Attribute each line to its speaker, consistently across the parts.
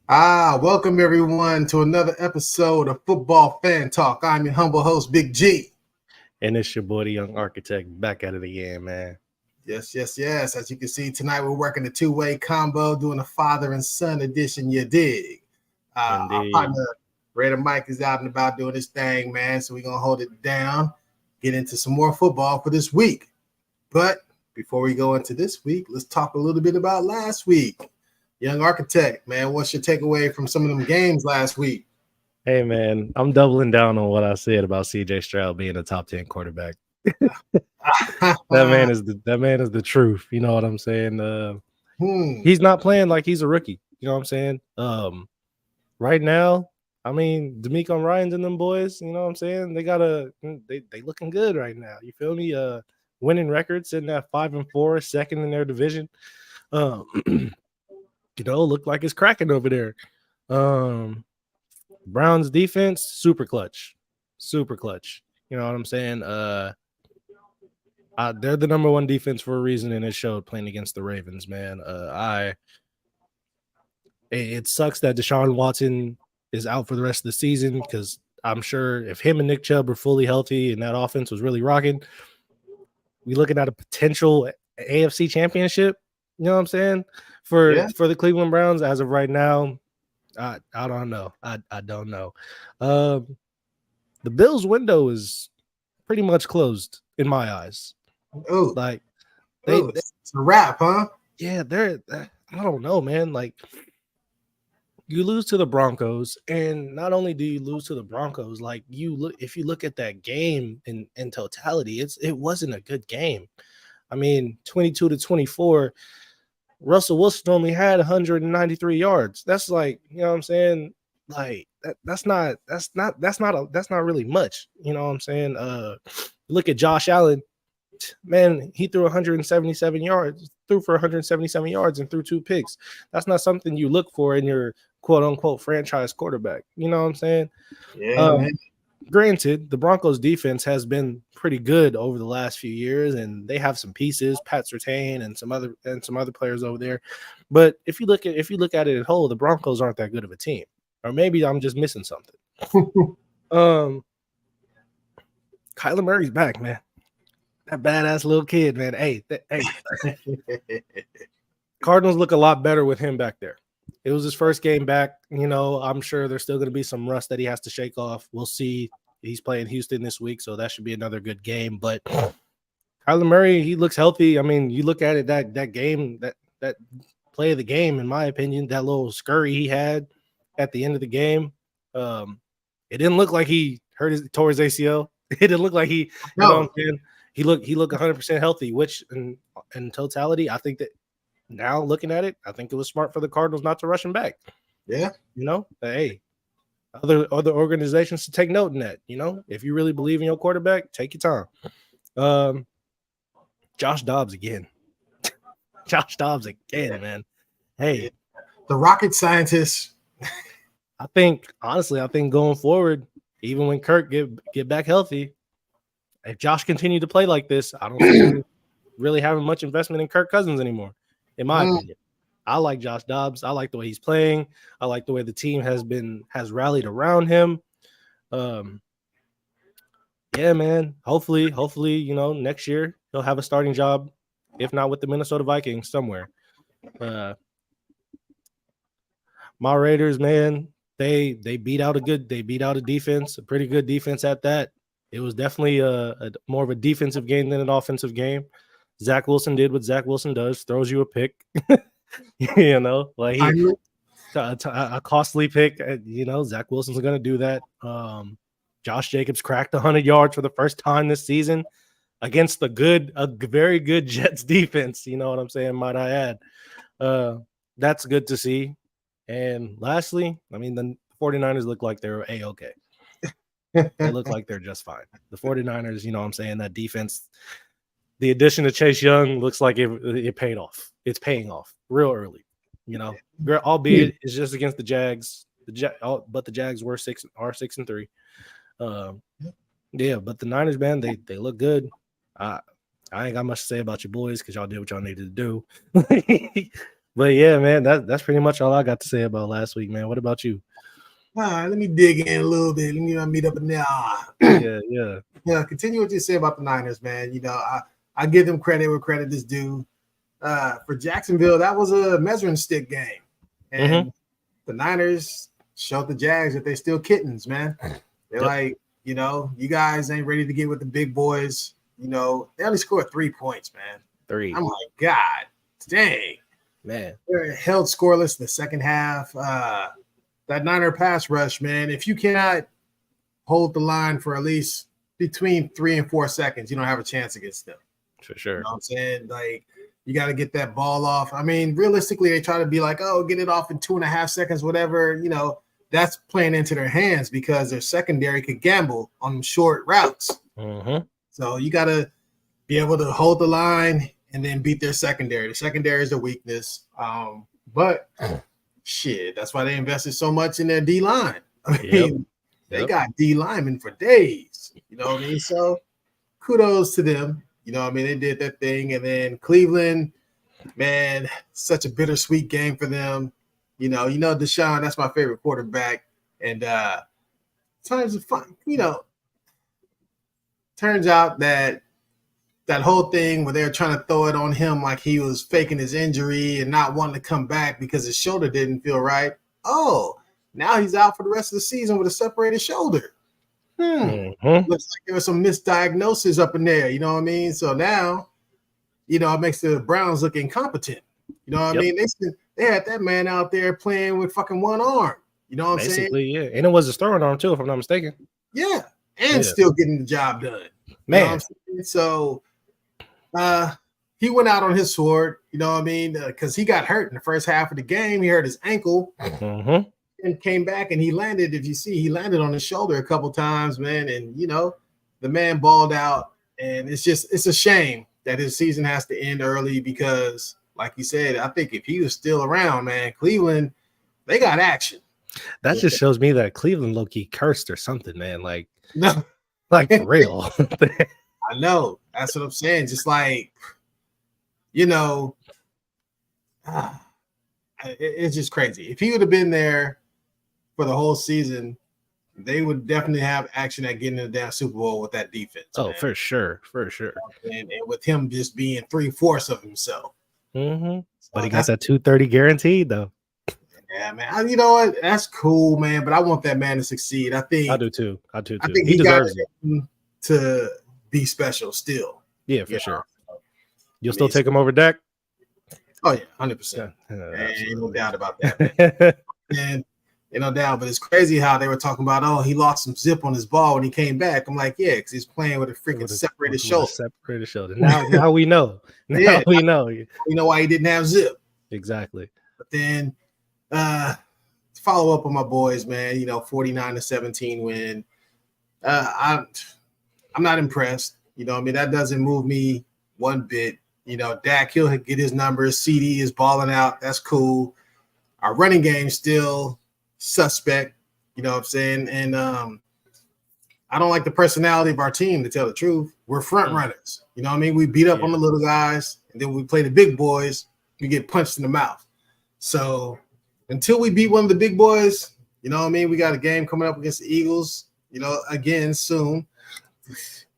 Speaker 1: Welcome everyone to another episode of Football Fan Talk. I'm your humble host, Big G.
Speaker 2: And it's your boy, the Young Architect, back at it again, man.
Speaker 1: Yes. As you can see, tonight we're working a two-way combo, doing a father and son edition, you dig. Our
Speaker 2: Indeed.
Speaker 1: partner, Raider Mike, is out and about doing his thing, man. So we're going to hold it down, get into some more football for this week. But before we go into this week, let's talk a little bit about last week. Young Architect, man, what's your takeaway from some of them games last week?
Speaker 2: Hey, man, I'm doubling down on what I said about C.J. Stroud being a top 10 quarterback. that man is the truth. You know what I'm saying? He's not playing like he's a rookie. You know what I'm saying? Right now, I mean, D'Amico Ryans and them boys. You know what I'm saying? They looking good right now. You feel me? Winning records, sitting at 5-4, second in their division. Look like it's cracking over there. Browns defense, super clutch. You know what I'm saying? They're the number one defense for a reason, and it showed playing against the Ravens, man. It sucks that Deshaun Watson is out for the rest of the season because I'm sure if him and Nick Chubb are fully healthy and that offense was really rocking, we looking at a potential AFC championship. You know what I'm saying? For the Cleveland Browns as of right now, I don't know. I don't know. The Bills' window is pretty much closed in my eyes.
Speaker 1: Oh,
Speaker 2: like
Speaker 1: it's a wrap, huh?
Speaker 2: Yeah, I don't know, man. Like, you lose to the Broncos, and not only do you lose to the Broncos, like if you look at that game in totality, it wasn't a good game. I mean, 22-24. Russell Wilson only had 193 yards. That's like, you know what I'm saying? Like that's not really much. You know what I'm saying? Look at Josh Allen. Man, he threw 177 yards, threw for 177 yards and threw 2 picks. That's not something you look for in your quote unquote franchise quarterback. You know what I'm saying?
Speaker 1: Yeah, man.
Speaker 2: Granted, the Broncos defense has been pretty good over the last few years, and they have some pieces, Pat Surtain and some other players over there. But if you look at it as whole, the Broncos aren't that good of a team. Or maybe I'm just missing something. Kyler Murray's back, man. That badass little kid, man. Hey. Cardinals look a lot better with him back there. It was his first game back. You know, I'm sure there's still going to be some rust that he has to shake off. We'll see. He's playing Houston this week, so that should be another good game. But Kyler Murray, he looks healthy. I mean, you look at it, that game, that play of the game, in my opinion, that little scurry he had at the end of the game, it didn't look like he tore his ACL. It didn't look like he, you know what I'm saying? He looked 100% healthy, which in totality, I think that now looking at it, I think it was smart for the Cardinals not to rush him back.
Speaker 1: Yeah.
Speaker 2: You know, hey, other organizations to take note in that. You know, if you really believe in your quarterback, take your time. Josh Dobbs again. Man. Hey,
Speaker 1: the rocket scientist.
Speaker 2: I think going forward, even when Kirk get back healthy, if Josh continued to play like this, I don't think we're really having much investment in Kirk Cousins anymore, in my opinion. I like Josh Dobbs. I like the way he's playing. I like the way the team has rallied around him. Yeah, man. Hopefully, you know, next year he'll have a starting job, if not with the Minnesota Vikings somewhere. My Raiders, man, they beat out a defense, a pretty good defense at that. It was definitely a more of a defensive game than an offensive game. Zach Wilson did what Zach Wilson does, throws you a pick. You know, like a costly pick. You know, Zach Wilson's going to do that. Josh Jacobs cracked 100 yards for the first time this season against a very good Jets defense. You know what I'm saying? Might I add? That's good to see. And lastly, I mean, the 49ers look like they're A-okay. They look like they're just fine. The 49ers, you know what I'm saying? That defense, the addition of Chase Young looks like it paid off. It's paying off real early, you know, albeit it's just against the Jags. But the Jags are 6-3. Yeah, but the Niners, man, they look good. I ain't got much to say about your boys because y'all did what y'all needed to do. But yeah, man, that's pretty much all I got to say about last week, man. What about you?
Speaker 1: All right, let me dig in a little bit. Let me meet up in there.
Speaker 2: Yeah.
Speaker 1: Yeah, continue what you say about the Niners, man. I give them credit where credit is due. For Jacksonville, that was a measuring stick game. And the Niners showed the Jags that they're still kittens, man. They're like, you guys ain't ready to get with the big boys. They only scored 3 points, man.
Speaker 2: 3.
Speaker 1: I'm like, God dang.
Speaker 2: Man.
Speaker 1: They're held scoreless in the second half. That Niner pass rush, man, if you cannot hold the line for at least between 3 and 4 seconds, you don't have a chance against them.
Speaker 2: For sure.
Speaker 1: You know what I'm saying? Like, you got to get that ball off. I mean, realistically, they try to be like, oh, get it off in 2.5 seconds, whatever. That's playing into their hands because their secondary could gamble on short routes. So you got to be able to hold the line and then beat their secondary. The secondary is the weakness. But shit, that's why they invested so much in their D-line. I mean, they got D linemen for days. You know what I mean? So kudos to them. They did that thing. And then Cleveland, man, such a bittersweet game for them. Deshaun, that's my favorite quarterback. And times of fun, turns out that whole thing where they're trying to throw it on him like he was faking his injury and not wanting to come back because his shoulder didn't feel right. Oh, now he's out for the rest of the season with a separated shoulder. Looks like there was some misdiagnosis up in there. You know what I mean? So now, it makes the Browns look incompetent. You know what I mean? They had that man out there playing with fucking one arm. You know what I'm saying?
Speaker 2: Basically, yeah. And it was a throwing arm too, if I'm not mistaken.
Speaker 1: Yeah. And still getting the job done.
Speaker 2: Man.
Speaker 1: So he went out on his sword, you know what I mean? Because he got hurt in the first half of the game. He hurt his ankle and came back and he landed. If you see, he landed on his shoulder a couple times, man. And, the man balled out. And it's a shame that his season has to end early because, like you said, I think if he was still around, man, Cleveland, they got action.
Speaker 2: That just shows me that Cleveland low-key cursed or something, man. Like,
Speaker 1: no,
Speaker 2: like for real.
Speaker 1: I know. That's what I'm saying. Just like, it's just crazy. If he would have been there for the whole season, they would definitely have action at getting in the damn Super Bowl with that defense.
Speaker 2: Oh,
Speaker 1: man.
Speaker 2: for sure.
Speaker 1: And with him just being 3/4 of himself.
Speaker 2: But he got that 230 guaranteed, though.
Speaker 1: Yeah, man. You know what? That's cool, man. But I want that man to succeed. I
Speaker 2: do too.
Speaker 1: I think
Speaker 2: he deserves it
Speaker 1: to be special still.
Speaker 2: Yeah, for sure. You'll still take him over Dak?
Speaker 1: Oh, yeah, 100%. Ain't no doubt about that, man. And no doubt, but it's crazy how they were talking about, oh, he lost some zip on his ball when he came back. I'm like, yeah, because he's playing with a freaking separated shoulder.
Speaker 2: Now we know. We know.
Speaker 1: We know why he didn't have zip.
Speaker 2: Exactly.
Speaker 1: But then follow up on my boys, man, 49-17 win. I'm not impressed. That doesn't move me one bit. Dak, he'll get his numbers. CD is balling out. That's cool. Our running game still suspect, you know what I'm saying? And I don't like the personality of our team, to tell the truth. We're front runners. You know what I mean? We beat up on the little guys, and then we play the big boys, we get punched in the mouth. So until we beat one of the big boys, you know what I mean? We got a game coming up against the Eagles, again soon.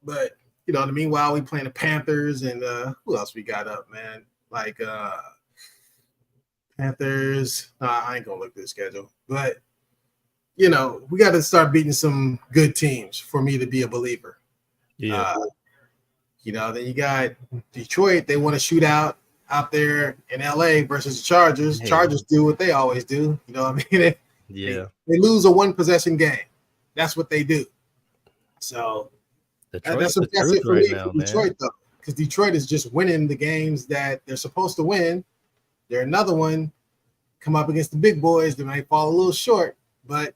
Speaker 1: But, meanwhile, we playing the Panthers and who else we got up, man? Like Panthers. I ain't going to look at the schedule. But, we got to start beating some good teams for me to be a believer.
Speaker 2: Yeah.
Speaker 1: Then you got Detroit. They want to shoot out there in LA versus the Chargers.
Speaker 2: Hey.
Speaker 1: Chargers do what they always do. You know what I mean?
Speaker 2: They
Speaker 1: lose a one-possession game. That's what they do. So that's impressive for me for Detroit, though, because Detroit is just winning the games that they're supposed to win. They're another one, come up against the big boys. They might fall a little short, but,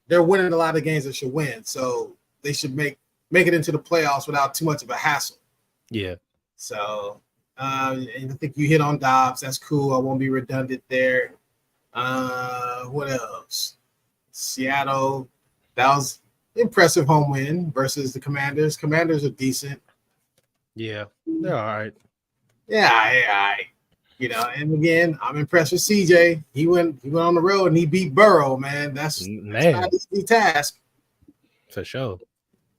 Speaker 1: they're winning a lot of games that should win. So they should make it into the playoffs without too much of a hassle.
Speaker 2: Yeah.
Speaker 1: So I think you hit on Dobbs. That's cool. I won't be redundant there. What else? Seattle. That was impressive home win versus the Commanders. Commanders are decent.
Speaker 2: Yeah, they're all right.
Speaker 1: Yeah, all right. And again, I'm impressed with CJ. He went on the road and he beat Burrow, man. That's not an easy task.
Speaker 2: For sure.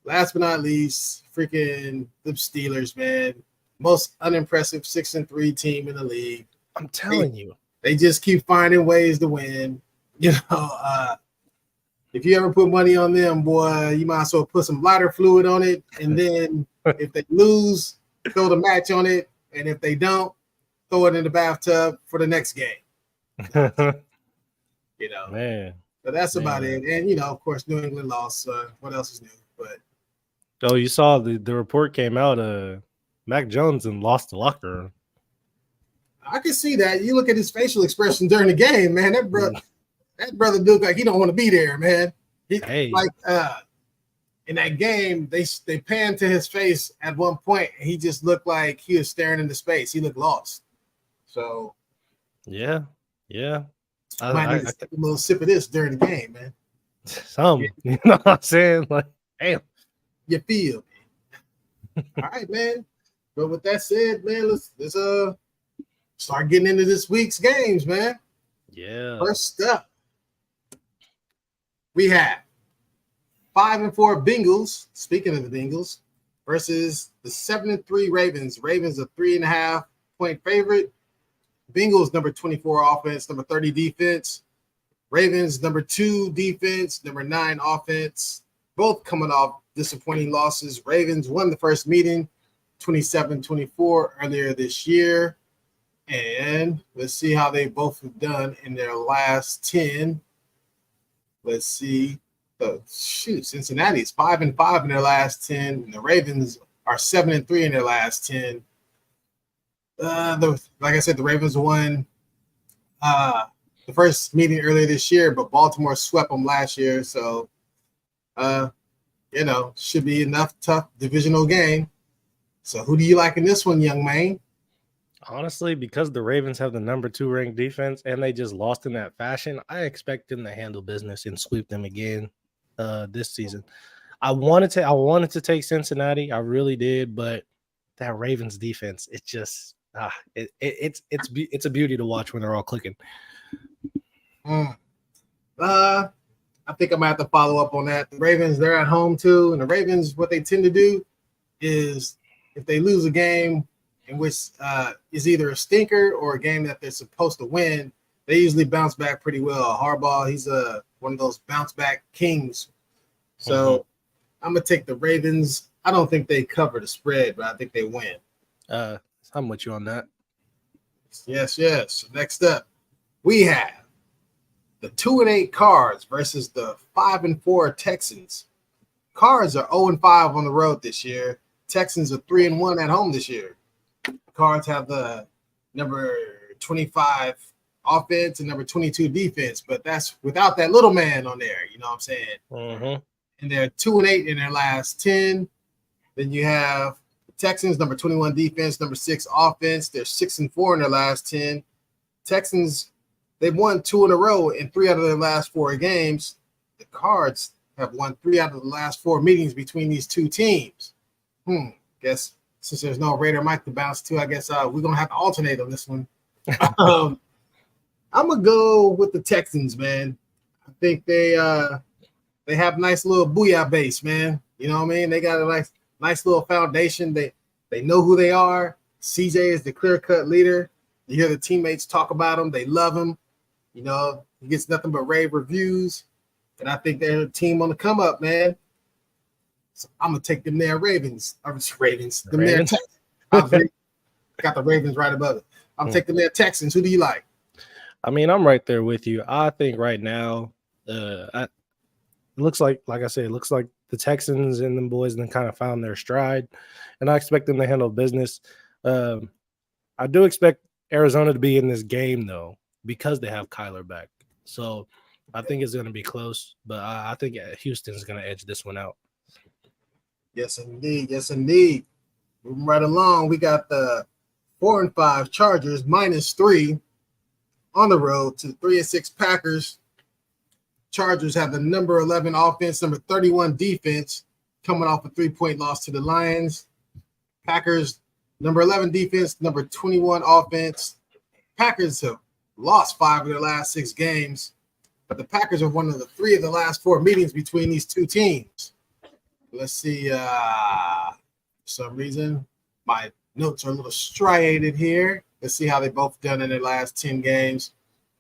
Speaker 1: Last but not least, freaking the Steelers, man. Most unimpressive 6-3 team in the league.
Speaker 2: I'm telling you.
Speaker 1: They just keep finding ways to win. If you ever put money on them, boy, you might as well put some lighter fluid on it. And then if they lose, throw the match on it. And if they don't, throw it in the bathtub for the next game.
Speaker 2: Man.
Speaker 1: But that's about it. And, of course, New England lost. What else is new? But
Speaker 2: you saw the report came out. Mac Jones and lost the locker room.
Speaker 1: I can see that. You look at his facial expression during the game, man. That brother look like he don't want to be there, man. Like in that game, they panned to his face at one point, and he just looked like he was staring into space. He looked lost. So
Speaker 2: yeah.
Speaker 1: I need to take a little sip of this during the game, man.
Speaker 2: You know what I'm saying? Like, damn.
Speaker 1: You feel me? All right, man. But with that said, man, let's start getting into this week's games, man.
Speaker 2: Yeah.
Speaker 1: First up, we have 5-4 Bengals. Speaking of the Bengals, versus the 7-3 Ravens. Ravens a 3.5-point favorite. Bengals number 24 offense, number 30 defense. Ravens number 2 defense, number 9 offense. Both coming off disappointing losses. Ravens won the first meeting 27-24 earlier this year. And let's see how they both have done in their last 10. Let's see. Cincinnati's 5-5 in their last 10. And the Ravens are 7-3 in their last 10. Like I said, the Ravens won the first meeting earlier this year, but Baltimore swept them last year. So, should be enough tough divisional game. So who do you like in this one, young man?
Speaker 2: Honestly, because the Ravens have the number 2 ranked defense and they just lost in that fashion, I expect them to handle business and sweep them again this season. I wanted to take Cincinnati, I really did, but that Ravens defense, it's just it's a beauty to watch when they're all clicking.
Speaker 1: I think I might have to follow up on that. The Ravens, they're at home too, and the Ravens, what they tend to do is if they lose a game in which is either a stinker or a game that they're supposed to win, they usually bounce back pretty well. Harbaugh, he's one of those bounce back kings. So I'm gonna take the Ravens. I don't think they cover the spread, but I think they win.
Speaker 2: I'm with you on that.
Speaker 1: Yes. Next up, we have the 2-8 Cards versus the 5-4 Texans. Cards are 0-5 on the road this year. Texans are 3-1 at home this year. Cards have the number 25 offense and number 22 defense, but that's without that little man on there. You know what I'm saying?
Speaker 2: Mm-hmm.
Speaker 1: And they're 2-8 in their last 10. Then you have Texans, number 21 defense, number 6 offense. They're 6-4 in their last 10. Texans, they've won 2 in a row in 3 out of their last 4 games. The Cards have won 3 out of the last 4 meetings between these two teams. Guess since there's no Raider Mike to bounce to, I guess we're going to have to alternate on this one. I'm going to go with the Texans, man. I think they have a nice little booyah base, man. You know what I mean? They got a nice little foundation. They know who they are. CJ is the clear-cut leader. You hear the teammates talk about him. They love him. He gets nothing but rave reviews. And I think they're a team on the come up, man. So I'm going to take them there Ravens. Ravens. Them there Texans. Got the Ravens right above it. I'm taking them there Texans. Who do you like?
Speaker 2: I mean, I'm right there with you. I think right now, it looks like I said, it looks like the Texans and them boys then kind of found their stride, and I expect them to handle business. I do expect Arizona to be in this game, though, because they have Kyler back. So I think it's going to be close, but I think Houston's going to edge this one out.
Speaker 1: Yes, indeed. Yes, indeed. Moving right along, we got the 4-5 Chargers -3 on the road to the 3-6 Packers. Chargers have the number 11 offense, number 31 defense, coming off a 3-point loss to the Lions. Packers, number 11 defense, number 21 offense, Packers have lost 5 of their last 6 games, but the Packers are one of the 3 of the last 4 meetings between these two teams. Let's see. For some reason, my notes are a little striated here. Let's see how they both done in their last 10 games.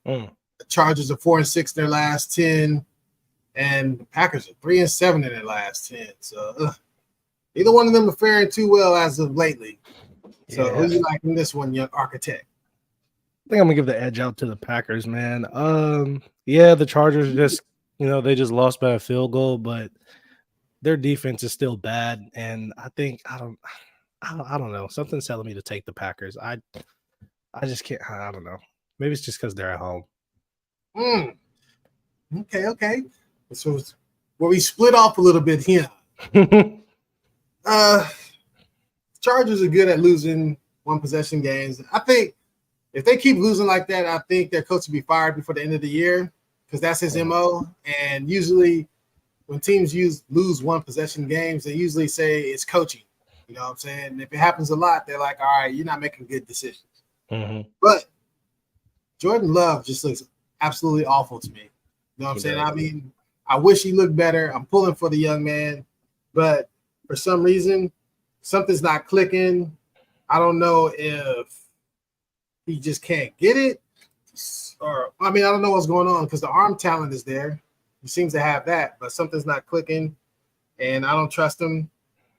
Speaker 1: The Chargers are 4-6 in their last 10, and the Packers are 3-7 in their last 10. So neither one of them are faring too well as of lately. So who you like in this one, young architect?
Speaker 2: I think I'm gonna give the edge out to the Packers, man. Yeah, the Chargers just, they just lost by a field goal, but their defense is still bad, and I think I don't know. Something's telling me to take the Packers. I just can't. I don't know. Maybe it's just because they're at home.
Speaker 1: Okay. So we split off a little bit here. Chargers are good at losing one possession games. I think if they keep losing like that, I think their coach will be fired before the end of the year because that's his MO. And usually when teams lose one possession games, they usually say it's coaching. You know what I'm saying? And if it happens a lot, they're like, all right, you're not making good decisions. But Jordan Love just looks absolutely awful to me. You know what I'm saying? I mean, I wish he looked better. I'm pulling for the young man. But for some reason, something's not clicking. I don't know if he just can't get it. Or, I don't know what's going on because the arm talent is there. He seems to have that, but something's not clicking. And I don't trust him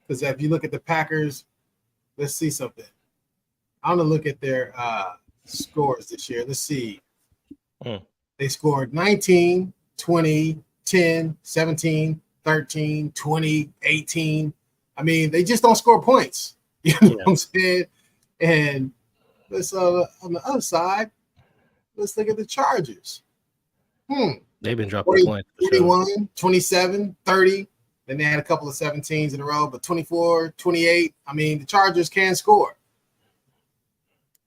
Speaker 1: because if you look at the Packers, let's see something. I'm going to look at their scores this year. Let's see. They scored 19, 20, 10, 17, 13, 20, 18. They just don't score points. You know what I'm saying? And let's on the other side, let's look at the Chargers.
Speaker 2: They've been dropping points.
Speaker 1: 41, 27, 30. Then they had a couple of 17s in a row, but 24, 28. The Chargers can score.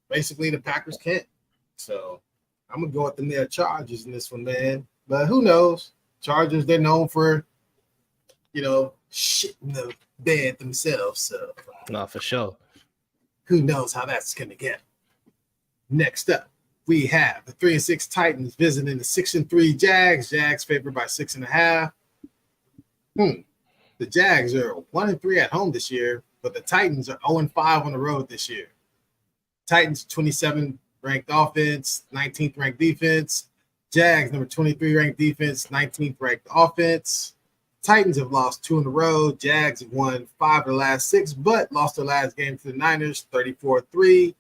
Speaker 1: Basically, the Packers can't. So I'm going to go with the Chargers in this one, man. But who knows? Chargers, they're known for, shit in the bed themselves. So
Speaker 2: for sure.
Speaker 1: Who knows how that's going to get? Next up, we have the 3-6 Titans visiting the 6-3 Jags. Jags favored by 6.5. The Jags are 1-3 at home this year, but the Titans are 0-5 on the road this year. Titans 27th ranked offense, 19th ranked defense. Jags number 23 ranked defense, 19th ranked offense. Titans have lost 2 in a row. Jags have won 5 of the last 6, but lost their last game to the Niners, 34-3.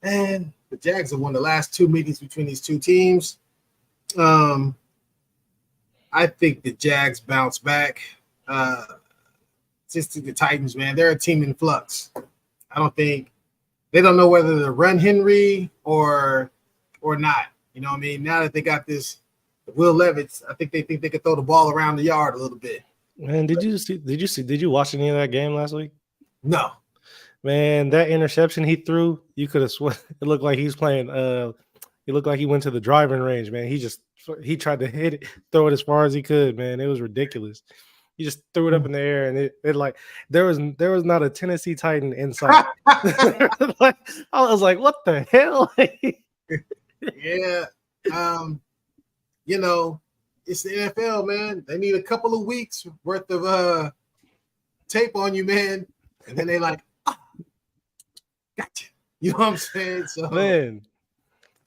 Speaker 1: And the Jags have won the last 2 meetings between these two teams. I think the Jags bounce back. Just to the Titans, man, they're a team in flux. They don't know whether to run Henry or not. You know what I mean? Now that they got this Will Levis, I think they could throw the ball around the yard a little bit.
Speaker 2: Man, did you watch any of that game last week?
Speaker 1: No.
Speaker 2: Man, that interception he threw, you could have sworn it looked like he's playing. It looked like he went to the driving range, man. He tried to throw it as far as he could, man. It was ridiculous. He just threw it up in the air, and it like there was not a Tennessee Titan in sight. I was like, what the hell?
Speaker 1: Yeah. It's the NFL, man. They need a couple of weeks worth of tape on you, man. And then they like, gotcha. You know what I'm saying? So, man.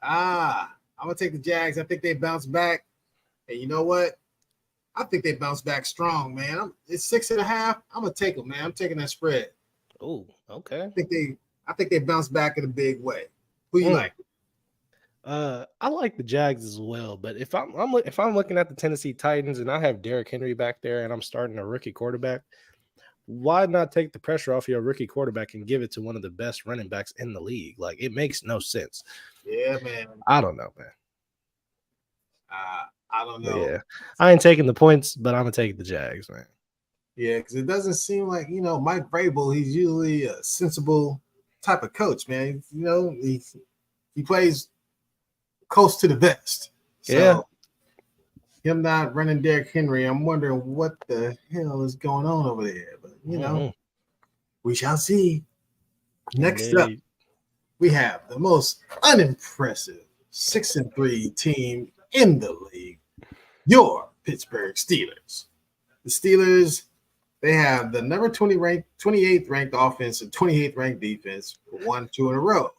Speaker 1: I'm going to take the Jags. I think they bounce back. And you know what? I think they bounce back strong, man. It's 6.5. I'm going to take them, man. I'm taking that spread.
Speaker 2: Oh, okay.
Speaker 1: I think they bounce back in a big way. Who you like?
Speaker 2: I like the Jags as well, but if I'm looking at the Tennessee Titans and I have Derrick Henry back there and I'm starting a rookie quarterback, why not take the pressure off your rookie quarterback and give it to one of the best running backs in the league? Like, it makes no sense.
Speaker 1: Yeah, man.
Speaker 2: I don't know, man.
Speaker 1: I don't know.
Speaker 2: Yeah, I ain't taking the points, but I'm gonna take the Jags, man.
Speaker 1: Yeah, because it doesn't seem like Mike Vrabel. He's usually a sensible type of coach, man. He plays close to the vest. So,
Speaker 2: yeah.
Speaker 1: Him not running Derrick Henry, I'm wondering what the hell is going on over there. But we shall see. Next up, we have the most unimpressive 6-3 team in the league, your Pittsburgh Steelers. The Steelers, they have the number 28th ranked offense and 28th ranked defense for 1-2 in a row.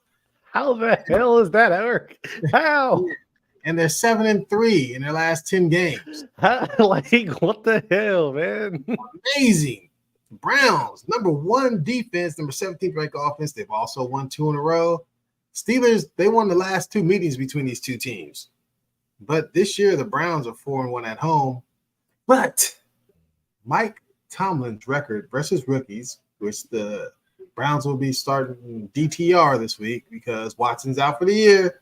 Speaker 2: How the hell is that work? How?
Speaker 1: And they're 7-3 in their last 10 games.
Speaker 2: Like, what the hell, man?
Speaker 1: Amazing. Browns, number 1 defense, number 17th ranked offense. They've also won 2 in a row. Steelers, they won the last 2 meetings between these two teams. But this year, the Browns are 4-1 at home. But Mike Tomlin's record versus rookies, which the Browns will be starting DTR this week because Watson's out for the year.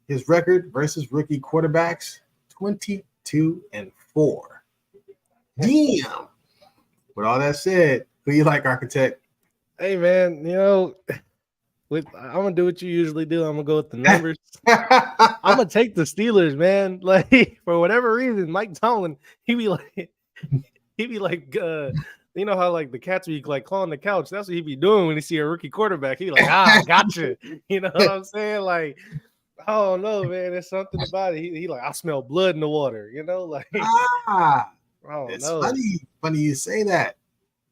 Speaker 1: His record versus rookie quarterbacks, 22-4. Damn. With all that said, who you like, Architect?
Speaker 2: Hey, man, I'm gonna do what you usually do. I'm gonna go with the numbers. I'm gonna take the Steelers, man. Like, for whatever reason, Mike Tomlin, he be like, you know how like the cats be like clawing the couch. That's what he be doing when he see a rookie quarterback. He like, gotcha. You know what I'm saying? Like, I don't know, man. There's something about it. He like, I smell blood in the water. Like, I don't
Speaker 1: it's
Speaker 2: know.
Speaker 1: funny you say that.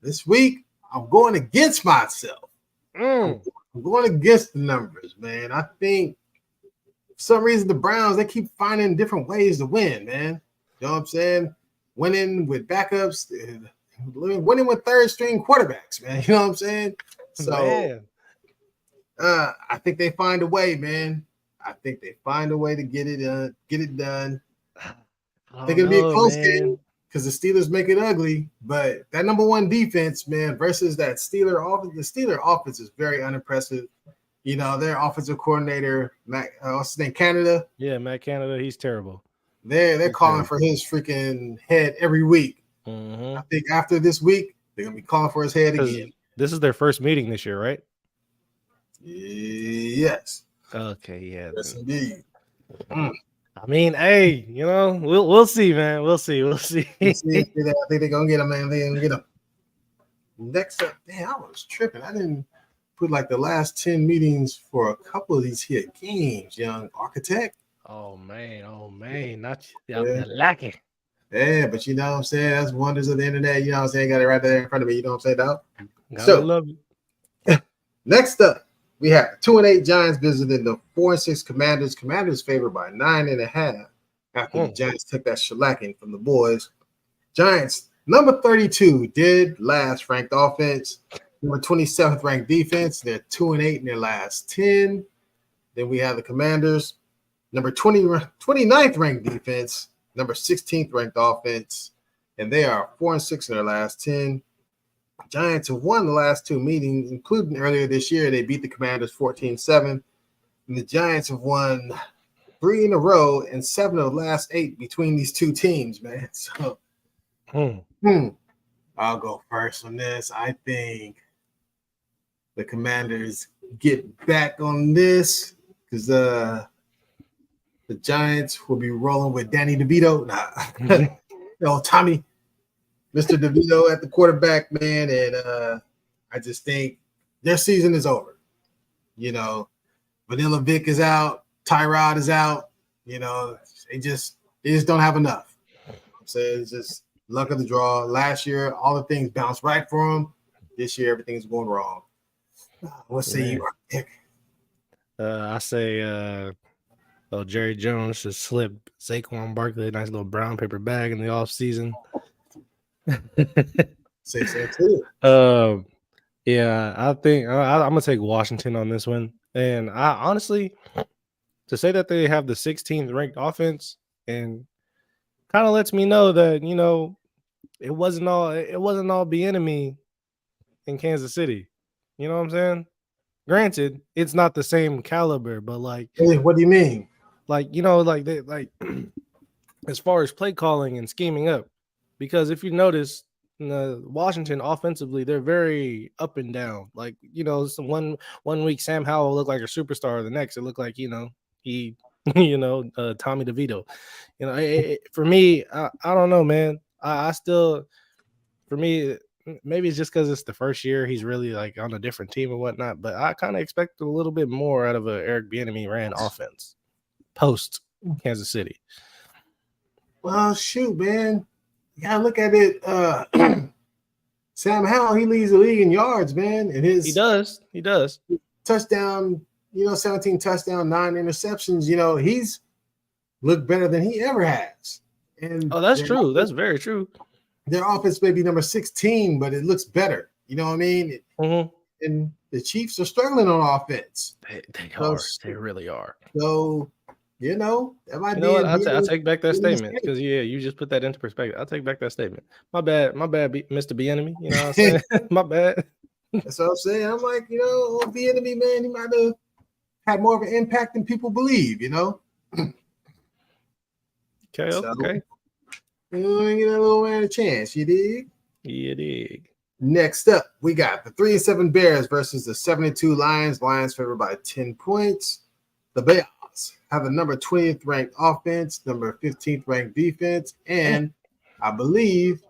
Speaker 1: This week, I'm going against myself. I'm going against the numbers, man. I think for some reason the Browns, they keep finding different ways to win, man. You know what I'm saying? Winning with backups, winning with third string quarterbacks, man. You know what I'm saying? So I think they find a way, man. I think they find a way to get it done. I think it'll be a close game because the Steelers make it ugly. But that number 1 defense, man, versus that Steeler offense, the Steeler offense is very unimpressive. Their offensive coordinator, Matt, what's his name, Canada?
Speaker 2: Yeah, Matt Canada, he's terrible.
Speaker 1: They're calling for his freaking head every week.
Speaker 2: Mm-hmm.
Speaker 1: I think after this week, they're gonna be calling for his head again.
Speaker 2: This is their first meeting this year, right?
Speaker 1: Yes.
Speaker 2: Okay, yeah.
Speaker 1: Yes, indeed.
Speaker 2: I mean, hey, we'll see, man. We'll see.
Speaker 1: I think they're gonna get him, man. They're gonna get him. Next up, damn, I was tripping. I didn't put like the last 10 meetings for a couple of these here games, young Architect.
Speaker 2: Oh man, not lacking.
Speaker 1: Yeah, but you know what I'm saying? That's wonders of the internet. You know what I'm saying? Got it right there in front of me. You know what I'm saying, dog?
Speaker 2: So love you.
Speaker 1: Next up, we have 2-8 Giants visiting the 4-6 Commanders. Commanders favored by 9.5 after the Giants took that shellacking from the boys. Giants, number 32, dead last ranked offense. Number 27th ranked defense. They're 2-8 in their last 10. Then we have the Commanders, number 29th ranked defense, number 16th ranked offense, and they are 4-6 in their last 10. Giants have won the last 2 meetings, including earlier this year. They beat the Commanders 14-7. And the Giants have won 3 in a row and 7 of the last 8 between these two teams, man. So I'll go first on this. I think the Commanders get back on this because the Giants will be rolling with Danny DeVito. Tommy, Mr. DeVito at the quarterback, man. And I just think their season is over. Vanilla Vic is out. Tyrod is out. They just don't have enough. I'm saying it's just luck of the draw. Last year, all the things bounced right for them. This year, everything's going wrong. What say you, Nick?
Speaker 2: I say Jerry Jones should slip Saquon Barkley a nice little brown paper bag in the offseason.
Speaker 1: Say so too.
Speaker 2: Yeah, I think I'm gonna take Washington on this one. And I honestly, to say that they have the 16th ranked offense and kind of lets me know that it wasn't all Bieniemy in Kansas City. You know what I'm saying? Granted, it's not the same caliber, but
Speaker 1: what do you mean?
Speaker 2: As far as play calling and scheming up, because if you notice, Washington offensively, they're very up and down. One week Sam Howell looked like a superstar, the next it looked like he Tommy DeVito. For me, I don't know, man. I still, for me, maybe it's just because it's the first year he's really like on a different team and whatnot. But I kind of expected a little bit more out of a Eric Bieniemy ran offense post Kansas City.
Speaker 1: Well, shoot, man. You gotta look at it. Sam Howell, he leads the league in yards, man. And
Speaker 2: He does.
Speaker 1: touchdown, 17 touchdown, 9 interceptions. He's looked better than he ever has. And
Speaker 2: that's true. That's very true.
Speaker 1: Their offense may be number 16, but it looks better. You know what I mean?
Speaker 2: Mm-hmm.
Speaker 1: And the Chiefs are struggling on offense.
Speaker 2: They are. They really are.
Speaker 1: So, that might be.
Speaker 2: I'll take back that statement because you just put that into perspective. I'll take back that statement. My bad, Mr. Bieniemy. You know what I'm saying? My bad.
Speaker 1: That's what I'm saying. I'm like, Bieniemy, man, he might have had more of an impact than people believe.
Speaker 2: Okay.
Speaker 1: So, give that little man a chance. You dig?
Speaker 2: You dig.
Speaker 1: Next up, we got the 3-7 Bears versus the 7-2 Lions. Lions favored by 10 points. The Bears have the number 20th ranked offense, number 15th ranked defense, and I believe,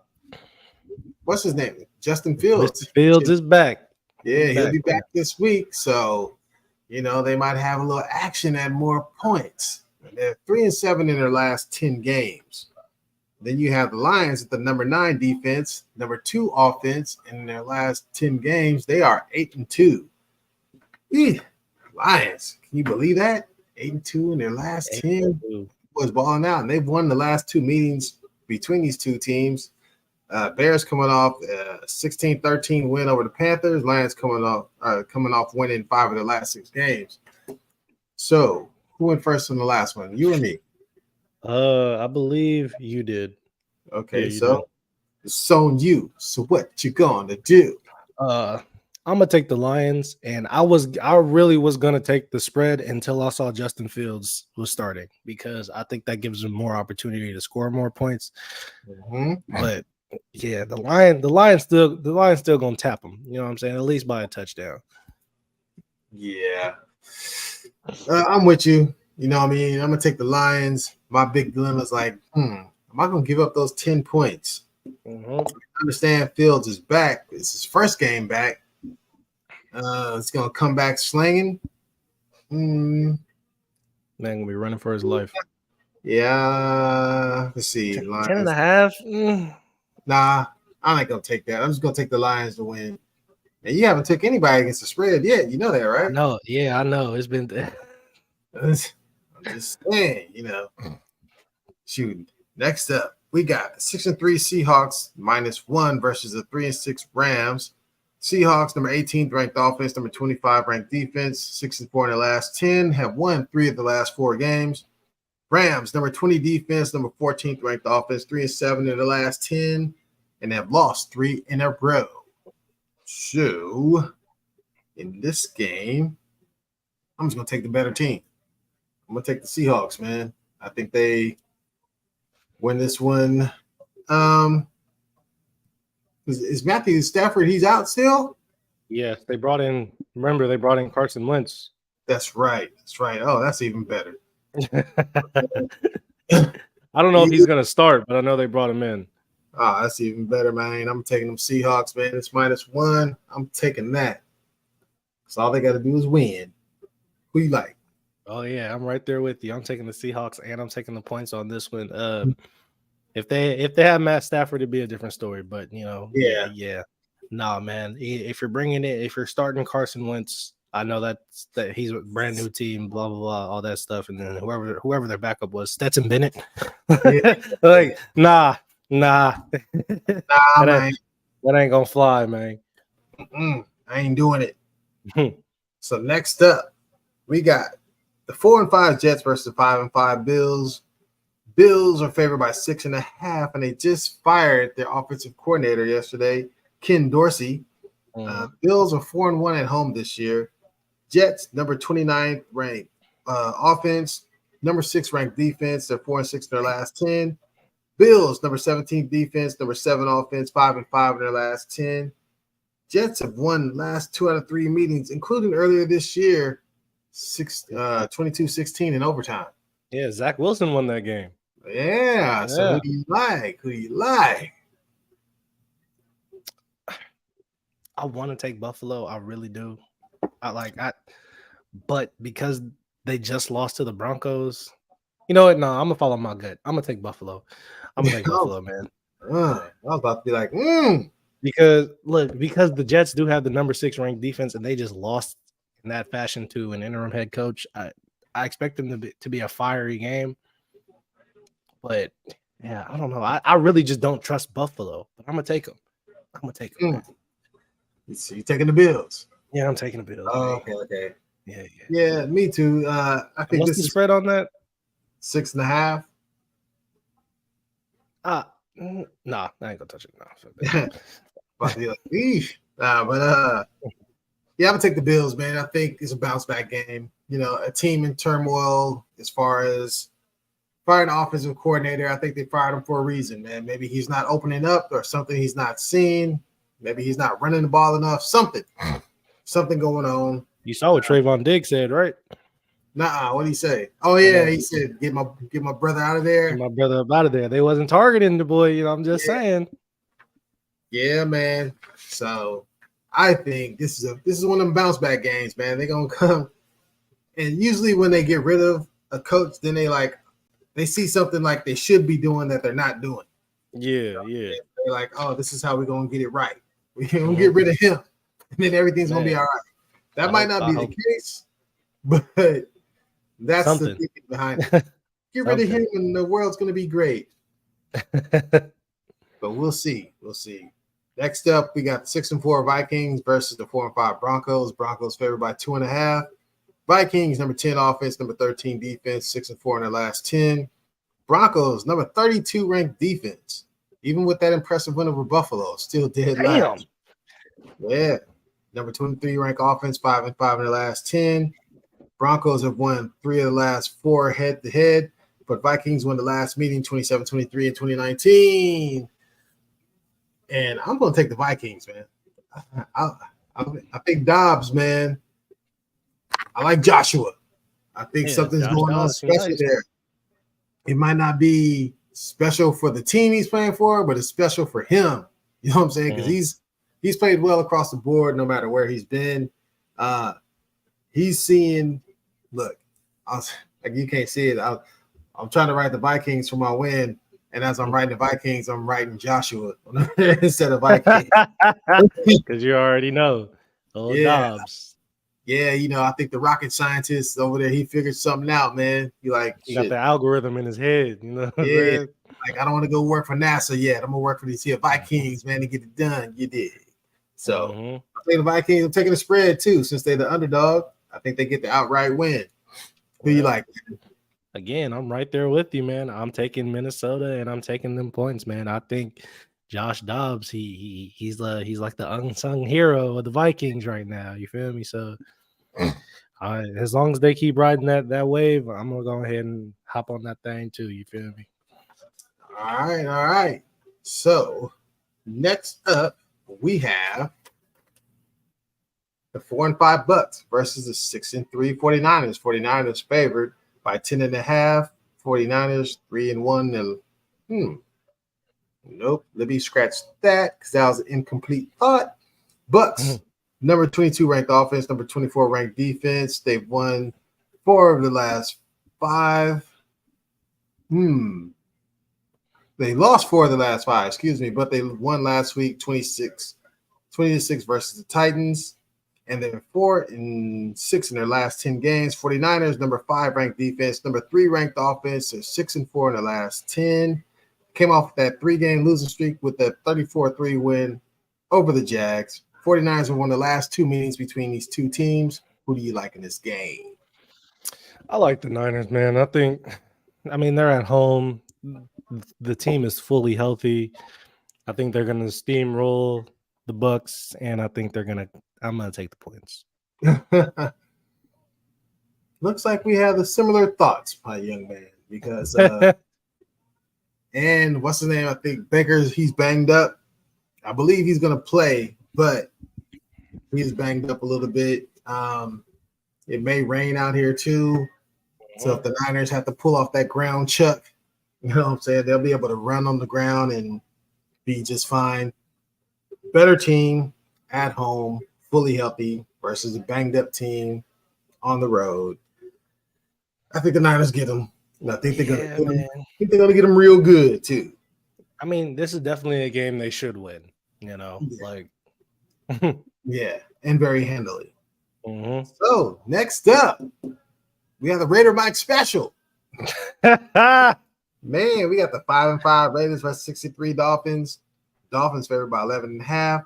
Speaker 1: what's his name? Justin Fields.
Speaker 2: Mr. Fields is back.
Speaker 1: Yeah, he'll be back this week. So, they might have a little action at more points. They're 3-7 in their last 10 games. Then you have the Lions at the number 9 defense, number 2 offense, and in their last 10 games, they are 8-2. Lions, can you believe that? 8-2 in their last 10 was balling out, and they've won the last 2 meetings between these two teams. Bears coming off a 16-13 win over the Panthers. Lions coming off winning 5 of their last 6 games. So, who went first in the last one? You or me?
Speaker 2: I believe you did.
Speaker 1: Okay, so it's on you. So what you gonna do?
Speaker 2: I'm gonna take the Lions, and I really was gonna take the spread until I saw Justin Fields was starting because I think that gives them more opportunity to score more points. Mm-hmm. But yeah, the Lions still gonna tap them. You know what I'm saying? At least by a touchdown.
Speaker 1: Yeah, I'm with you. You know what I mean? I'm gonna take the Lions. My big dilemma is like, am I gonna give up those 10 points? Mm-hmm. I understand Fields is back. It's his first game back. It's gonna come back slinging.
Speaker 2: Man, gonna be running for his life.
Speaker 1: Yeah. Let's see.
Speaker 2: 10.5.
Speaker 1: Nah, I'm not gonna take that. I'm just gonna take the Lions to win. And you haven't took anybody against the spread yet. You know that, right?
Speaker 2: No, yeah, I know. It's been.
Speaker 1: I'm just saying, Shoot. Next up, we got 6-3 Seahawks -1 versus the 3-6 Rams. Seahawks, number 18th ranked offense, number 25 ranked defense, 6-4 in the last 10, have won 3 of the last 4 games. Rams, number 20 defense, number 14th ranked offense, 3-7 in the last 10, and have lost 3 in a row. So, in this game, I'm just going to take the better team. I'm going to take the Seahawks, man. I think they win this one. Is Matthew Stafford, he's out still?
Speaker 2: Yes, they brought in Carson Wentz.
Speaker 1: That's right. Oh, that's even better.
Speaker 2: I don't know if he's going to start, but I know they brought him in.
Speaker 1: Oh, that's even better, man. I'm taking them Seahawks, man. It's -1. I'm taking that. So all they got to do is win. Who you like?
Speaker 2: Oh, yeah, I'm right there with you. I'm taking the Seahawks, and I'm taking the points on this one. If they have Matt Stafford, it'd be a different story. But yeah. Nah, man. If you're starting Carson Wentz, I know that he's a brand new team, blah blah blah, all that stuff, and then whoever their backup was, Stetson Bennett. Like, nah. that ain't gonna fly, man.
Speaker 1: I ain't doing it. So next up, we got the 4-5 Jets versus the 5-5 Bills. Bills are favored by 6.5, and they just fired their offensive coordinator yesterday, Ken Dorsey. Bills are 4-1 at home this year. Jets, number 29th ranked offense, number 6 ranked defense. They're 4-6 in their last 10. Bills, number 17th defense, number 7 offense, 5-5 in their last 10. Jets have won last 2 out of 3 meetings, including earlier this year, 22-16 in overtime.
Speaker 2: Yeah, Zach Wilson won that game.
Speaker 1: Yeah. So who do you like?
Speaker 2: I want to take Buffalo. I really do. But because they just lost to the Broncos, you know what? No, I'm gonna follow my gut. I'm gonna take Buffalo. I'm gonna take Buffalo, man.
Speaker 1: I was about to be like,
Speaker 2: Because the Jets do have the number 6 ranked defense, and they just lost in that fashion to an interim head coach. I expect them to be a fiery game, but yeah, I don't know. I really just don't trust Buffalo, but I'm gonna take them. I'm gonna take them.
Speaker 1: So you taking the Bills?
Speaker 2: Yeah, I'm taking the Bills.
Speaker 1: Oh, okay.
Speaker 2: Yeah.
Speaker 1: Me too. I think
Speaker 2: What's the spread on that?
Speaker 1: 6.5.
Speaker 2: Nah, I ain't gonna touch it.
Speaker 1: But yeah, I'm gonna take the Bills, man. I think it's a bounce back game. You know, a team in turmoil as far as firing an offensive coordinator. I think they fired him for a reason, man. Maybe he's not opening up or something he's not seeing. Maybe he's not running the ball enough. Something going on.
Speaker 2: You saw what Trayvon Diggs said, right?
Speaker 1: Nah, what did he say? Oh yeah, he said, "Get my brother out of there."
Speaker 2: Get my brother up out of there. They wasn't targeting the boy. You know, I'm just saying.
Speaker 1: Yeah, man. So I think this is one of them bounce back games, man. They're gonna come, and usually when they get rid of a coach, then they see something like they should be doing that they're not doing.
Speaker 2: Yeah.
Speaker 1: They're like, oh, this is how we're gonna get it right. We're gonna get rid of him, and then everything's gonna be all right. That might not be the case, but that's the thinking behind it. Get rid of him, and the world's gonna be great. But we'll see. Next up, we got the 6-4 Vikings versus the 4-5 Broncos. Broncos favored by 2.5. Vikings, number 10 offense, number 13 defense, 6-4 in their last 10. Broncos, number 32 ranked defense. Even with that impressive win over Buffalo, still dead last. Yeah. Number 23 ranked offense, 5-5 in their last 10. Broncos have won 3 of the last 4 head-to-head, but Vikings won the last meeting 27-23 in 2019. And I'm going to take the Vikings, man. I think Dobbs, man. I like Joshua. I think something's going on special there. It might not be special for the team he's playing for, but it's special for him. You know what I'm saying? Because he's played well across the board, no matter where he's been. He's seeing. Look, you can't see it. I'm trying to write the Vikings for my win, and as I'm writing the Vikings, I'm writing Joshua instead of Vikings.
Speaker 2: Because you already know. Dobbs.
Speaker 1: Yeah, you know, I think the rocket scientist over there, he figured something out, man. He
Speaker 2: got the algorithm in his head, you know.
Speaker 1: Yeah, like I don't want to go work for NASA yet. I'm gonna work for these here Vikings, man, to get it done. You did. So I think the Vikings are taking a spread too, since they're the underdog. I think they get the outright win. Who you like?
Speaker 2: Again, I'm right there with you, man. I'm taking Minnesota and I'm taking them points, man. I think Josh Dobbs, he's like the unsung hero of the Vikings right now. You feel me? So as long as they keep riding that wave, I'm gonna go ahead and hop on that thing too. You feel me?
Speaker 1: All right. So next up, we have the 4-5 Bucks versus the 6-3 49ers. 49ers favored by 10.5. 49ers 3-1. Nope. Let me scratch that because that was an incomplete thought. Bucks, number 22 ranked offense, number 24 ranked defense. They've won 4 of the last 5. They lost 4 of the last 5, excuse me, but they won last week 20-6 versus the Titans. And they're 4-6 in their last 10 games. 49ers, number 5 ranked defense, number 3 ranked offense. They're 6-4 in the last 10. Came off that 3-game losing streak with a 34-3 win over the Jags. 49ers have won the last 2 meetings between these two teams. Who do you like in this game?
Speaker 2: I like the Niners, man. I mean, they're at home. The team is fully healthy. I think they're going to steamroll the Bucks, and I think I'm going to take the points.
Speaker 1: Looks like we have the similar thoughts, my young man, because and what's his name? I think Baker's he's banged up. I believe he's going to play, but he's banged up a little bit. It may rain out here too. So if the Niners have to pull off that ground chuck, you know what I'm saying, they'll be able to run on the ground and be just fine. Better team. at home, fully healthy, versus a banged up team on the road. I think the Niners get them. And I think they're gonna
Speaker 2: Yeah,
Speaker 1: get them.
Speaker 2: man.
Speaker 1: I think they're gonna get them real good too.
Speaker 2: I mean, this is definitely a game they should win.
Speaker 1: Yeah,
Speaker 2: Like.
Speaker 1: yeah, and very handily.
Speaker 2: Mhm.
Speaker 1: So next up, we have the Raider Mike special. Man, we got the 5-5 Raiders versus 63 Dolphins. Dolphins favored by 11.5.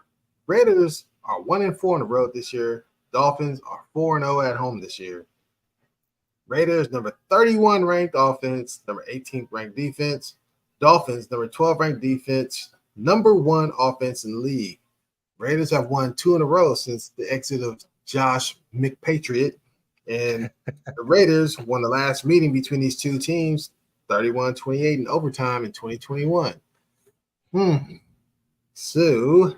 Speaker 1: Raiders are 1-4 on the road this year. Dolphins are 4-0 at home this year. Raiders number 31 ranked offense, number 18th ranked defense. Dolphins number 12 ranked defense, number 1 offense in the league. Raiders have won 2 in a row since the exit of Josh McPatriot, and the Raiders won the last meeting between these two teams 31-28 in overtime in 2021. So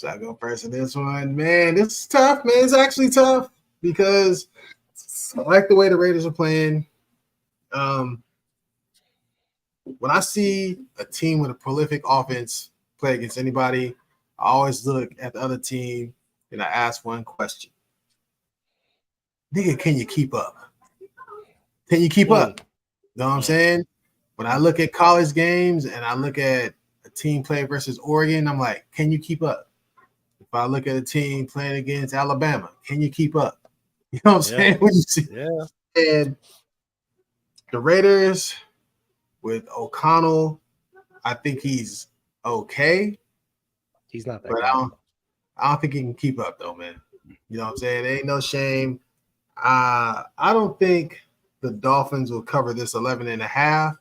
Speaker 1: I go first in this one. Man, this is tough, man. It's actually tough because I like the way the Raiders are playing. When I see a team with a prolific offense play against anybody, I always look at the other team and I ask one question. Nigga, can you keep up? Can you keep up? You know what I'm saying? When I look at college games and I look at a team play versus Oregon, I'm like, can you keep up? If I look at a team playing against Alabama, can you keep up? You know what I'm saying? When you see, and the Raiders with O'Connell, I think he's okay.
Speaker 2: He's not that
Speaker 1: but
Speaker 2: good.
Speaker 1: I don't think he can keep up though, man. You know what I'm saying? There ain't no shame. I don't think the Dolphins will cover this 11.5,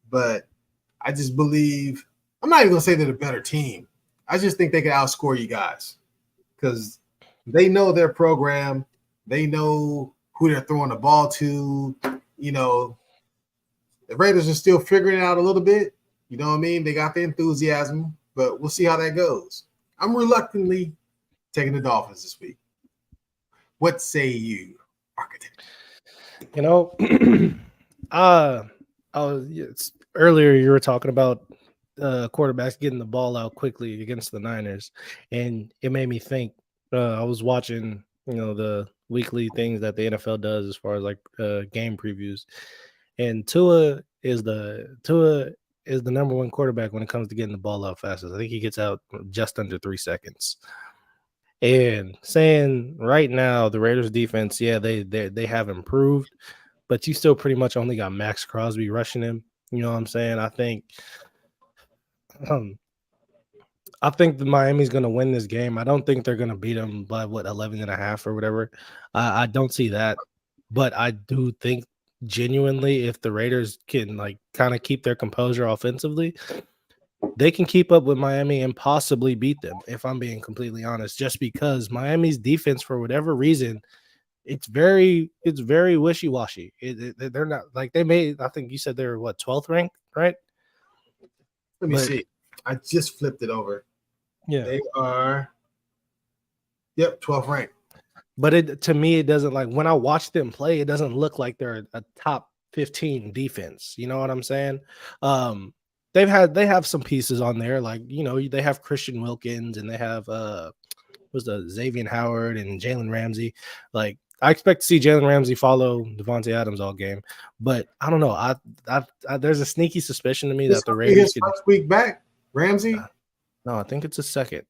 Speaker 1: but I just believe I'm not even gonna say they're the better team. I just think they can outscore you guys because they know their program, they know who they're throwing the ball to. You know, the Raiders are still figuring it out a little bit. You know what I mean? They got the enthusiasm, but we'll see how that goes. I'm reluctantly taking the Dolphins this week. What say you, Architect?
Speaker 2: Earlier you were talking about quarterbacks getting the ball out quickly against the Niners, and it made me think. I was watching, the weekly things that the NFL does as far as like game previews, and Tua is the number one quarterback when it comes to getting the ball out fastest. I think he gets out just under 3 seconds. And saying right now the Raiders defense, they have improved, but you still pretty much only got Max Crosby rushing him. You know what I'm saying? I think the Miami's going to win this game. I don't think they're going to beat them by 11.5 or whatever. I don't see that, but I do think genuinely if the Raiders can like kind of keep their composure offensively, they can keep up with Miami and possibly beat them, if I'm being completely honest, just because Miami's defense, for whatever reason, it's very wishy-washy. They're not like they made. I think you said they were 12th ranked, right?
Speaker 1: Let me see. I just flipped it over.
Speaker 2: Yeah,
Speaker 1: they are. Yep, 12th ranked.
Speaker 2: But to me, it doesn't, like when I watch them play, it doesn't look like they're a top 15 defense. You know what I'm saying? They have some pieces on there, like they have Christian Wilkins and they have Xavier Howard and Jalen Ramsey. Like I expect to see Jalen Ramsey follow Devontae Adams all game, but I don't know. I there's a sneaky suspicion to me that the Raiders
Speaker 1: his first week back. Ramsey?
Speaker 2: No, I think it's a second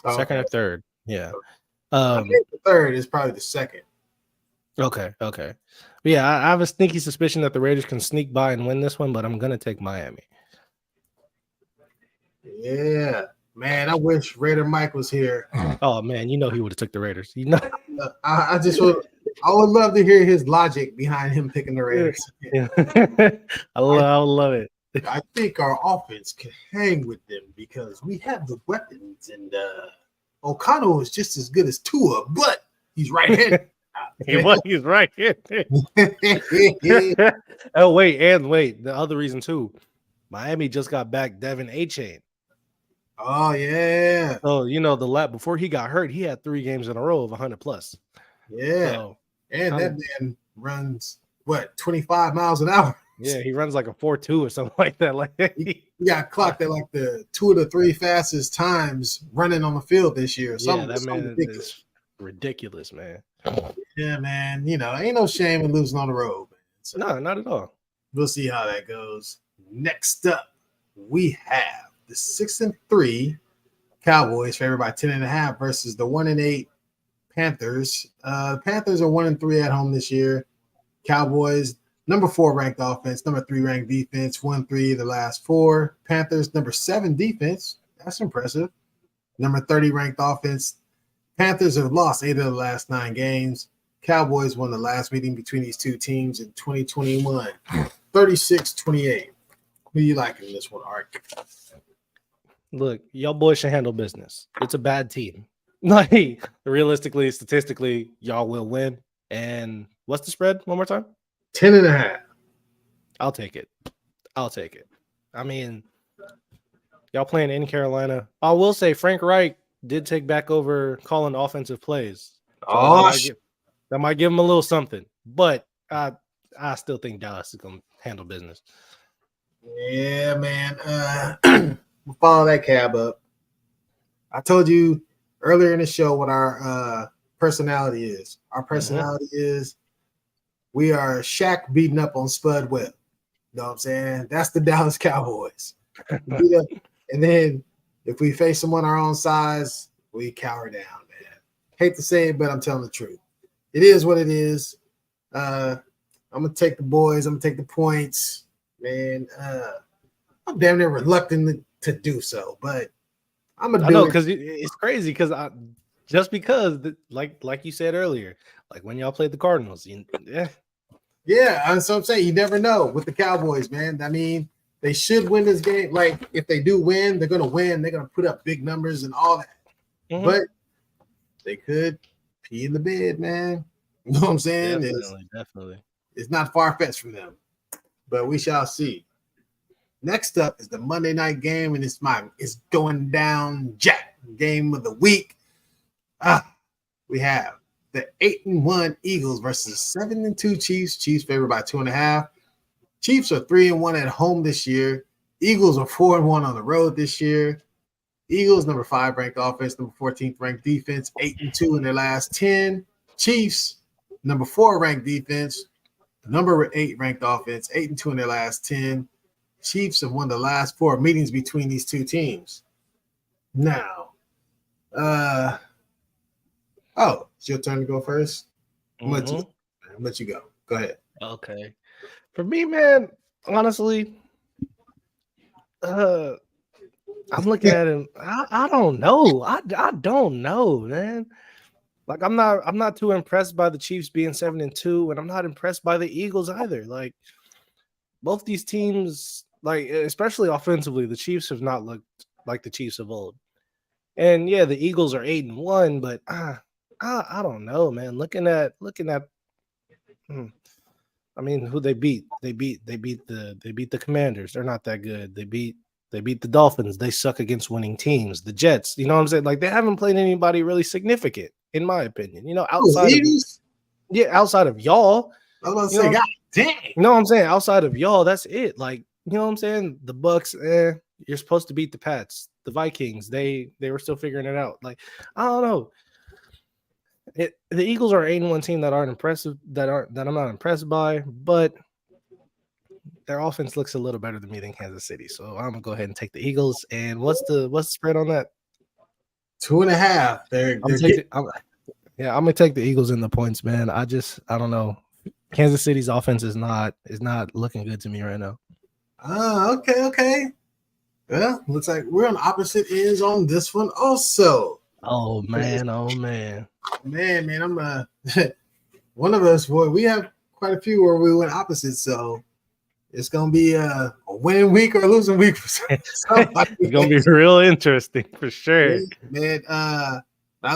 Speaker 2: or third. Yeah.
Speaker 1: I think the third is probably the second.
Speaker 2: Okay. But yeah, I have a sneaky suspicion that the Raiders can sneak by and win this one, but I'm gonna take Miami.
Speaker 1: Yeah, man, I wish Raider Mike was here.
Speaker 2: Oh man, he would have took the Raiders.
Speaker 1: I would love to hear his logic behind him picking the Raiders.
Speaker 2: Yeah. I love it.
Speaker 1: I think our offense can hang with them because we have the weapons, and O'Connell is just as good as Tua, but he's right-handed.
Speaker 2: He's right-handed. Oh, wait. The other reason too, Miami just got back Devin A-Chain.
Speaker 1: Oh yeah.
Speaker 2: Oh, the lap before he got hurt, he had 3 games in a row of 100+.
Speaker 1: Yeah. So, and that man runs 25 miles an hour.
Speaker 2: Yeah, he runs like a 4.2 or something like that. Like
Speaker 1: He got clocked at like the 2 of the 3 fastest times running on the field this year.
Speaker 2: yeah, that
Speaker 1: Something
Speaker 2: man
Speaker 1: ridiculous.
Speaker 2: is ridiculous, man.
Speaker 1: Yeah, man. Ain't no shame in losing on the road, man. So
Speaker 2: No, not at all.
Speaker 1: we'll see how that goes. Next up, we have the 6-3 Cowboys favored by 10.5 versus the 1-8 Panthers. Panthers are 1-3 at home this year. Cowboys, number 4 ranked offense, number 3 ranked defense, 1-3 the last 4. Panthers, number 7 defense. That's impressive. Number 30 ranked offense. Panthers have lost 8 of the last 9 games. Cowboys won the last meeting between these two teams in 2021, 36-28. Who you liking in this one, Art?
Speaker 2: Look, y'all boys should handle business. It's a bad team. Like realistically, statistically, y'all will win. And what's the spread? One more time.
Speaker 1: 10.5.
Speaker 2: I'll take it. I mean, y'all playing in Carolina. I will say Frank Reich did take back over calling offensive plays. So that might give him a little something. But I still think Dallas is gonna handle business.
Speaker 1: Yeah, man. We'll follow that cab up. I told you earlier in the show what our personality is. Our personality is we are Shaq beating up on Spud Webb. You know what I'm saying? That's the Dallas Cowboys. And then if we face someone our own size, we cower down, man. Hate to say it, but I'm telling the truth. It is what it is. I'm going to take the boys. I'm going to take the points. Man, I'm damn near reluctant to do so, but I'm going to do it.
Speaker 2: I know, because it's crazy because like you said earlier, like when y'all played the Cardinals,
Speaker 1: yeah, that's what I'm saying. You never know with the Cowboys, man. I mean, they should win this game. Like, if they do win, they're going to win. They're going to put up big numbers and all that. Mm-hmm. But they could pee in the bed, man. You know what I'm saying?
Speaker 2: Definitely.
Speaker 1: It's not far-fetched from them. But we shall see. Next up is the Monday night game, and it's going down Jack game of the week. We have the 8-1 Eagles versus 7-2 Chiefs. Chiefs favored by 2.5. Chiefs are 3-1 at home this year. Eagles are 4-1 on the road this year. Eagles, number 5 ranked offense, number 14th ranked defense, 8-2 in their last 10. Chiefs, number 4 ranked defense, number 8 ranked offense, 8-2 in their last 10. Chiefs have won the last 4 meetings between these two teams. Now, it's your turn to go first. I'll let you go. Go ahead.
Speaker 2: Okay. For me, man, honestly, I'm looking at him. I don't know. I don't know, man. Like I'm not too impressed by the Chiefs being 7-2, and I'm not impressed by the Eagles either. Like both these teams, like especially offensively, the Chiefs have not looked like the Chiefs of old. And yeah, the Eagles are 8-1, but I don't know, man. Looking at I mean, who they beat? They beat the Commanders. They're not that good. They beat the Dolphins. They suck against winning teams. The Jets, you know what I'm saying? Like they haven't played anybody really significant, in my opinion. Outside of y'all.
Speaker 1: I was about to say, God dang.
Speaker 2: You know what I'm saying? Outside of y'all, that's it. Like, you know what I'm saying? The Bucks, you're supposed to beat the Pats. The Vikings, they were still figuring it out. Like, I don't know. The Eagles are an 8-1 team that aren't impressive, that I'm not impressed by, but their offense looks a little better than me than Kansas City. So I'm gonna go ahead and take the Eagles. And what's the spread on that?
Speaker 1: 2.5.
Speaker 2: I'm gonna take the Eagles in the points, man. I don't know. Kansas City's offense is not looking good to me right now.
Speaker 1: Okay. Well, looks like we're on opposite ends on this one also.
Speaker 2: Oh man.
Speaker 1: Man, I'm one of us, boy. We have quite a few where we went opposite, so it's gonna be a winning week or a losing week for somebody.
Speaker 2: It's gonna be real interesting for sure.
Speaker 1: Man, I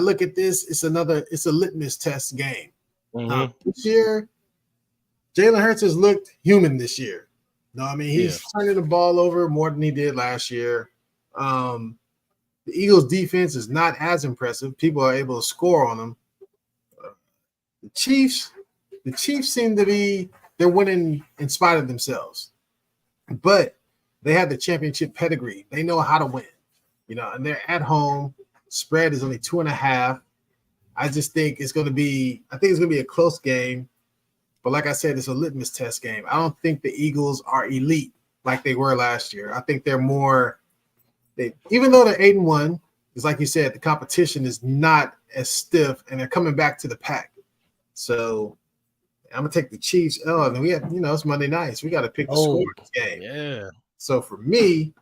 Speaker 1: look at this, it's a litmus test game. This year, Jalen Hurts has looked human this year. No, I mean he's turning the ball over more than he did last year. The Eagles' defense is not as impressive. People are able to score on them. The Chiefs seem to be they're winning in spite of themselves. But they have the championship pedigree. They know how to win, and they're at home. Spread is only 2.5. I just think it's going to be a close game. But like I said, it's a litmus test game. I don't think the Eagles are elite like they were last year. I think they're more, even though they're 8-1, it's like you said, the competition is not as stiff, and they're coming back to the pack. So I'm gonna take the Chiefs. Oh, and we have, it's Monday night, so we got to pick the score of this game.
Speaker 2: Yeah.
Speaker 1: So for me,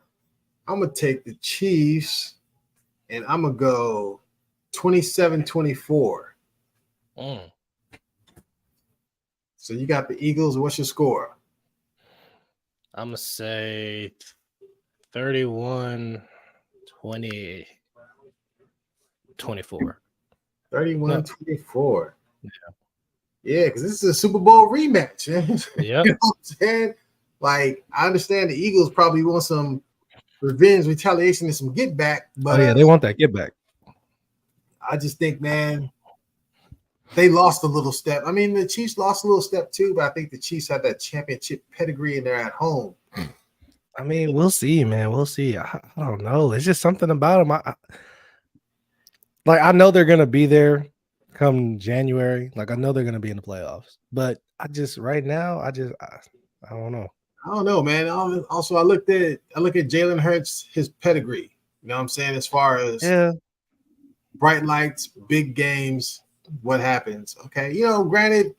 Speaker 1: I'm gonna take the Chiefs, and I'm gonna go 27-24. So you got the Eagles. What's your score?
Speaker 2: I'm gonna say 31-24.
Speaker 1: 31-24. Yeah, because this is a Super Bowl rematch.
Speaker 2: Yeah.
Speaker 1: You know what I'm saying? Like, I understand the Eagles probably want some revenge, retaliation, and some get back. But
Speaker 2: they want that get back.
Speaker 1: I just think, man, they lost a little step. I mean, the Chiefs lost a little step too, but I think the Chiefs have that championship pedigree and they're at home.
Speaker 2: I mean, we'll see, man. We'll see. I don't know. It's just something about them. I know they're gonna be there come January. Like, I know they're gonna be in the playoffs, but right now, I don't know.
Speaker 1: I don't know, man. Also, I look at Jalen Hurts, his pedigree. You know what I'm saying? As far as bright lights, big games, what happens? Okay, granted,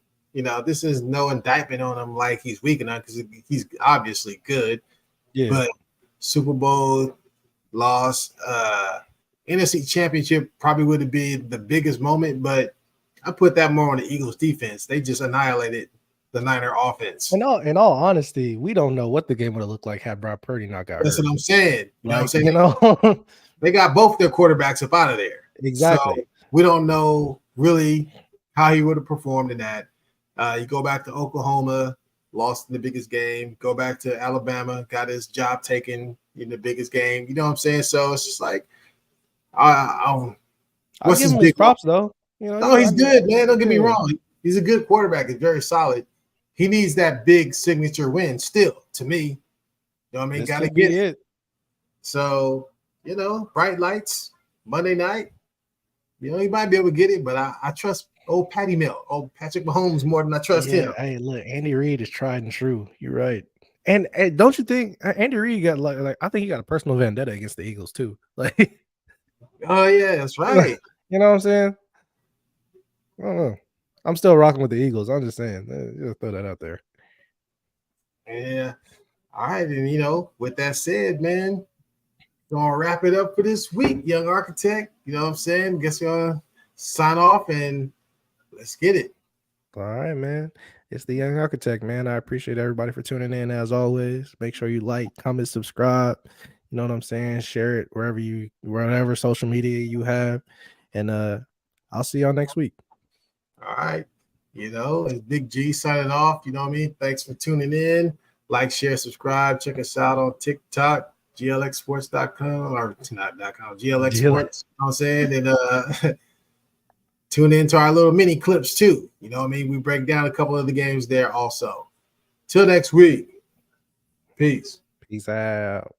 Speaker 1: this is no indictment on him like he's weak enough, because he's obviously good.
Speaker 2: Yeah.
Speaker 1: But Super Bowl loss, NFC Championship probably would have been the biggest moment, but I put that more on the Eagles defense. They just annihilated the Niner offense.
Speaker 2: In all honesty, we don't know what the game would have looked like had Brock Purdy not got hurt.
Speaker 1: That's what I'm saying. They got both their quarterbacks up out of there.
Speaker 2: Exactly.
Speaker 1: So we don't know really how he would have performed in that. You go back to Oklahoma, lost in the biggest game. Go back to Alabama, got his job taken in the biggest game. You know what I'm saying? So it's just like,
Speaker 2: I'll give him his props, though.
Speaker 1: No, he's good, man. Don't get me wrong. He's a good quarterback. He's very solid. He needs that big signature win still, to me. You know what I mean? Got to get it. So, bright lights, Monday night. He might be able to get it, but I trust old Patty Milk, old Patrick Mahomes more than I trust him.
Speaker 2: Hey, look, Andy Reid is tried and true. You're right. And don't you think Andy Reid got like I think he got a personal vendetta against the Eagles too. Like,
Speaker 1: oh yeah, that's right.
Speaker 2: You know what I'm saying? I don't know. I'm still rocking with the Eagles. I'm just saying. Just throw that out there.
Speaker 1: Yeah. All right. And, with that said, man, gonna wrap it up for this week, Young Architect. You know what I'm saying? Guess we're gonna sign off and let's get it.
Speaker 2: All right, man. It's the Young Architect, man. I appreciate everybody for tuning in as always. Make sure you like, comment, subscribe. You know what I'm saying? Share it wherever social media you have. And I'll see y'all next week.
Speaker 1: All right. It's Big G signing off. You know what I mean? Thanks for tuning in. Like, share, subscribe. Check us out on TikTok, glxsports.com, or not.com, glx sports. You know what I'm saying? And tune into our little mini clips too. You know what I mean? We break down a couple of the games there also. Till next week. Peace.
Speaker 2: Peace out.